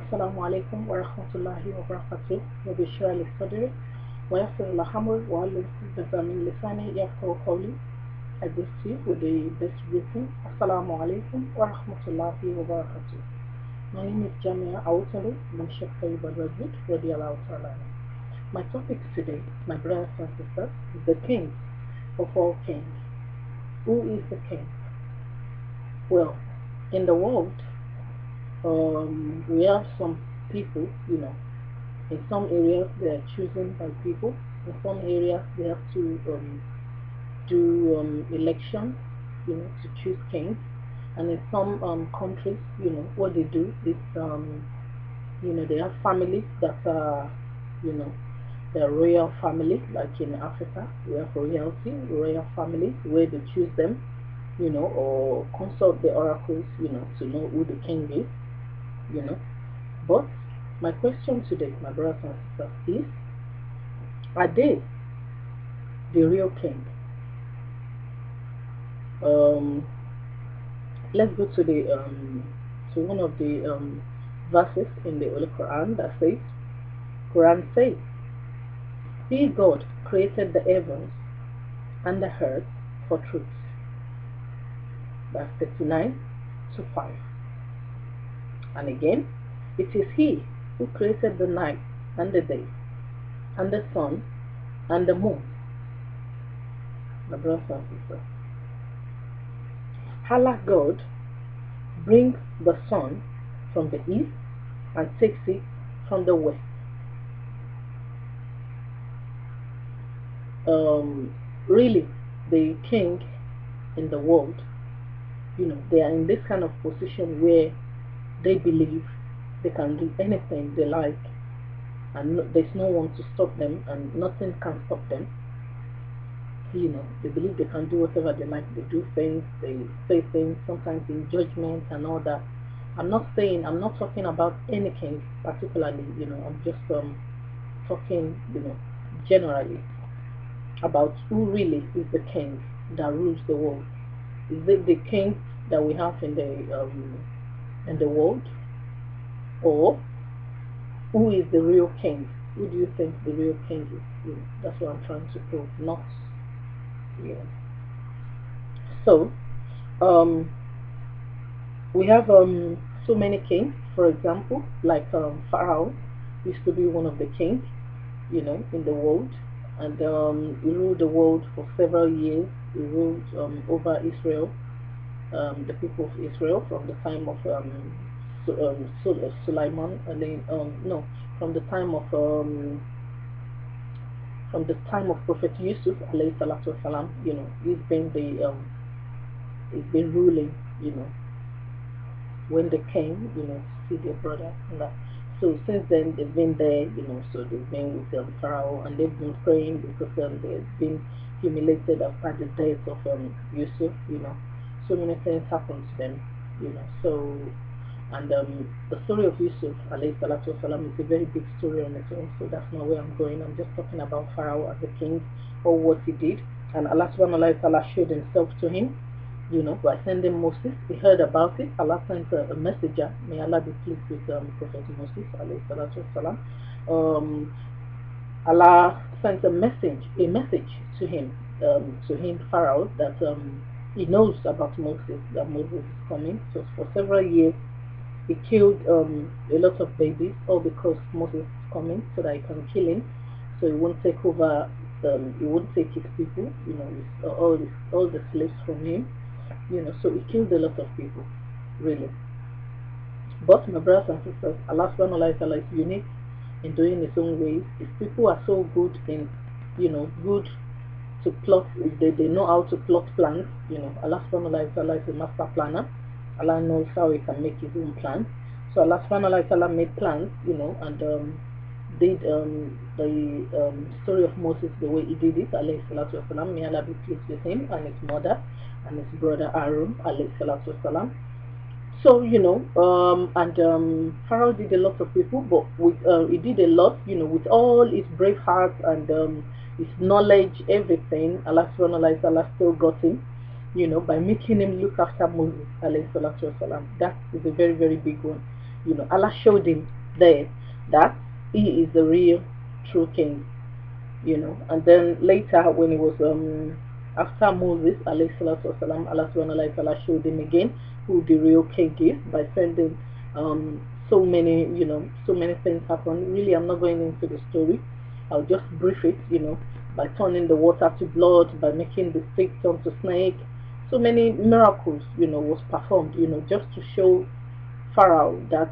Assalamu alaikum wa rahmatullahi wa barakatuh. Rabbi shrah li sadri wa yassir li amri wa hlul uqdatan min lisani yafqahu qawli. I greet you with the best greeting. Assalamu alaikum wa rahmatullahi wa barakatuh. My name is Jamia Awutalu bin Sheikh Tayyib Al-Rajid radiyallahu ta'ala. My topic today, my brothers and sisters, is the king of all kings. Who is the king? Well, in the world, we have some people, in some areas they are chosen by people, in some areas they have to do elections, to choose kings, and in some countries, what they do is, they have families that are, the royal family, like in Africa, we have royal families, where they choose them, or consult the oracles, to know who the king is. But my question today, my brothers and sisters, is, are they the real king? Let's go to the to one of the verses in the Holy Quran that says, "He, God, created the heavens and the earth for truth." Verse 39 to 5. And again, it is He who created the night and the day, and the sun and the moon. My brothers and sisters, Allah God brings the sun from the east and takes it from the west. Really, the king in the world, they are in this kind of position where they believe they can do anything they like, and there's no one to stop them, and nothing can stop them. They believe they can do whatever they like. They do things, they say things, sometimes in judgment and all that. I'm not talking about any king particularly, I'm just talking, generally about who really is the king that rules the world. Is it the king that we have in the world, or who is the real king? Who do you think the real king is? That's what I'm trying to prove. Not, So, we have so many kings. For example, like Pharaoh used to be one of the kings, in the world, and he ruled the world for several years. He ruled over Israel, the people of Israel, from the time of Sulaiman, and then from the time of Prophet Yusuf alayhi salatu wasalam. He's been ruling, when they came, to see their brother and that. So since then they've been there, so they've been with Pharaoh, and they've been praying because they've been humiliated after the death of Yusuf. So many things happened to them, so. And the story of Yusuf alayhi salatu wasalam is a very big story on its own, so that's not where I'm going. I'm just talking about Pharaoh as a king, or what he did. And Allah subhanahu wa ta'ala showed himself to him, by sending Moses. He heard about it. Allah sent a messenger. May Allah be pleased with Prophet Moses alayhi salatu wasalam. Allah sent a message to him, Pharaoh, that he knows about Moses, that Moses is coming. So for several years he killed a lot of babies, all because Moses is coming, so that he can kill him, so he won't take over, he won't take his people, all the slaves from him, so he killed a lot of people, really. But my brothers and sisters, Allah subhanahu wa ta'ala is unique in doing his own ways. If people are so good in, good to plot, they know how to plot plans, Allah subhanahu wa ta'ala is a master planner. Allah knows how he can make his own plans. So Allah subhanahu wa ta'ala made plans, and did the story of Moses the way he did it, alayhi salatu wasalam. May Allah be pleased with him and his mother and his brother Aaron, alayhi salatu wasalam. So, Pharaoh did a lot of people, but he did a lot, with all his brave heart and his knowledge, everything. Allah subhanahu wa ta'ala still got him, by making him look after Moses alayhi salatu wasalam. That is a very, very big one. Allah showed him there that he is the real true king. And then later when it was after Moses alayhi salatu wasalam, Allah subhanahu wa ta'ala showed him again who the real king is by sending so many so many things happen. Really, I'm not going into the story. I'll just brief it, by turning the water to blood, by making the stick turn to snake. So many miracles, was performed, just to show Pharaoh that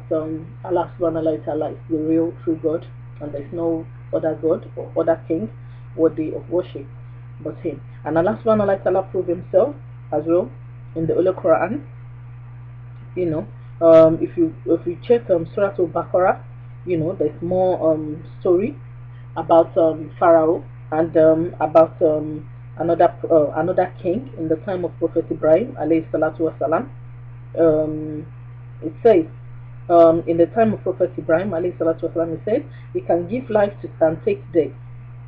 Allah subhanahu wa ta'ala is the real true God, and there is no other God or other king worthy of worship but him. And Allah subhanahu wa ta'ala proved himself as well in the Holy Quran. If you check Surah Al-Baqarah, there's more story about Pharaoh and about another king in the time of Prophet Ibrahim alayhi salatu wasalam. It says in the time of Prophet Ibrahim alayhi salatu wasalam, he said he can give life to and take death.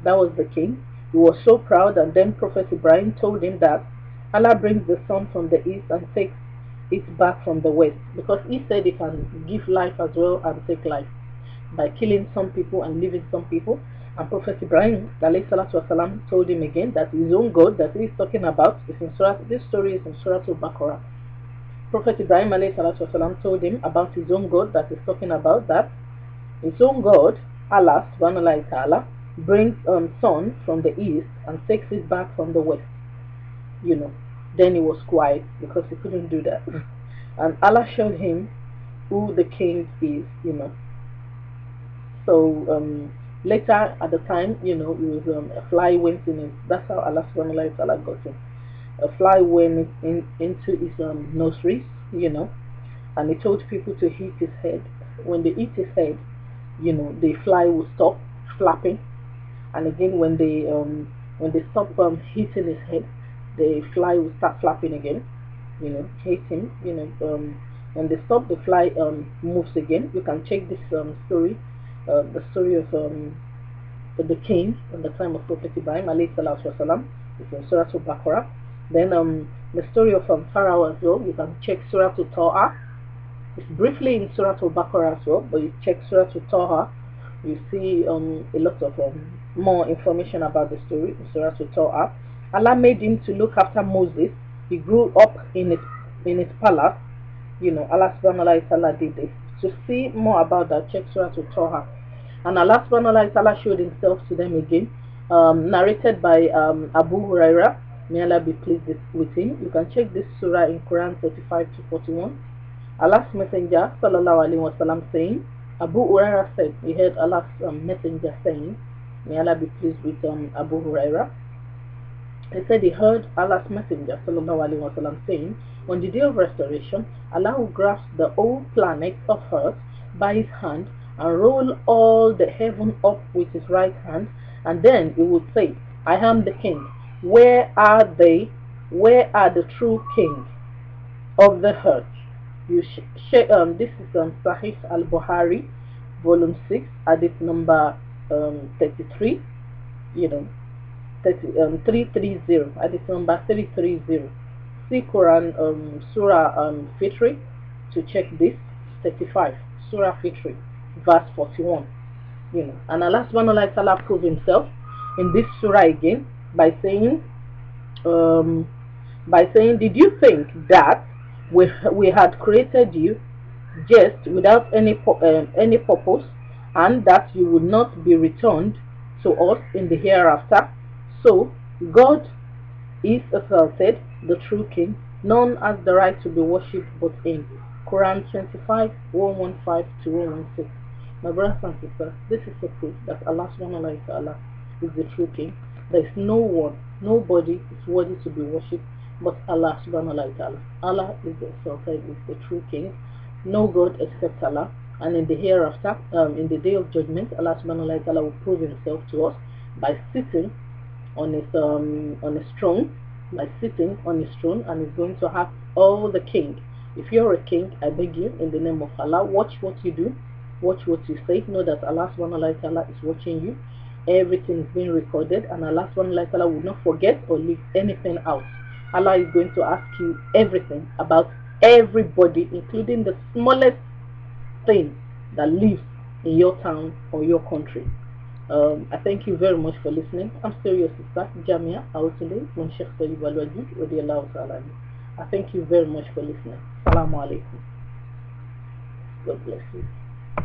That was the king. He was so proud, and then Prophet Ibrahim told him that Allah brings the sun from the east and takes it back from the west, because he said he can give life as well and take life by killing some people and leaving some people. And Prophet Ibrahim alayhi salatu wasalam told him again that his own God that he is talking about is in Surah. This story is in Surah Al-Baqarah. Prophet Ibrahim alayhi salatu wasalam told him about his own God that he's talking about, that his own God, Allah subhanahu wa ta'ala, brings sun from the east and takes it back from the west. Then he was quiet because he couldn't do that. And Allah showed him who the king is. So later at the time, it was a fly went in it. That's how Allah subhanahu wa ta'ala got him. A fly went into his nostrils, and he told people to hit his head. When they hit his head, the fly will stop flapping, and again when they stop hitting his head, the fly will start flapping again. Hit him. When they stop, the fly moves again. You can check this story, the story of the king in the time of Prophet Ibrahim alayhi salatu wasalam. It's in Surah Al-Baqarah. Then the story of Pharaoh as well. You can check Surah Al-Taha. It's briefly in Surah Al-Baqarah as well, but you check Surah Al-Taha, you see a lot of more information about the story in Surah Al-Taha. Allah made him to look after Moses. He grew up in his palace. Allah subhanahu wa ta'ala did this. To see more about that, check Surah Al-Taha. And Allah subhanahu wa ta'ala showed himself to them again, narrated by Abu Huraira. May Allah be pleased with him. You can check this surah in Quran 35 to 41. Allah's messenger sallallahu alaihi wasallam saying, Abu Huraira said, he heard Allah's messenger saying, may Allah be pleased with Abu Huraira. He said he heard Allah's messenger sallallahu alaihi wasallam saying, on the day of restoration, Allah will grasp the whole planet of earth by his hand and roll all the heaven up with his right hand, and then he would say, I am the king. Where are they? Where are the true kings of the earth? This is Sahih al-Bukhari, volume 6, hadith number 33, 330, hadith number 330. See Quran Surah Fitri to check this. 35, Surah Fitri, verse 41. And Allah subhanahu wa ta'ala proved himself in this surah again by saying, did you think that we had created you just without any purpose, and that you would not be returned to us in the hereafter? So God is asserted the true king, none has the right to be worshipped but him. Quran 25, 115 to 116. My brothers and sisters, this is the proof that Allah subhanahu wa ta'ala is the true king. There is no one, nobody is worthy to be worshipped but Allah subhanahu wa ta'ala. Allah is the exalted, is the true king. No God except Allah. And in the hereafter, in the day of judgment, Allah subhanahu wa ta'ala will prove himself to us by sitting on his throne, and is going to have all the king. If you're a king, I beg you, in the name of Allah, watch what you do, watch what you say. Know that Allah subhanahu wa ta'ala is watching you. Everything is being recorded, and Allah subhanahu wa ta'ala will not forget or leave anything out. Allah is going to ask you everything about everybody, including the smallest thing that lives in your town or your country. I thank you very much for listening. I'm still your sister, Jamia Autule, Munshek Salibalwaji, Odiallahu Salami. I thank you very much for listening. Salamu alaikum. God bless you.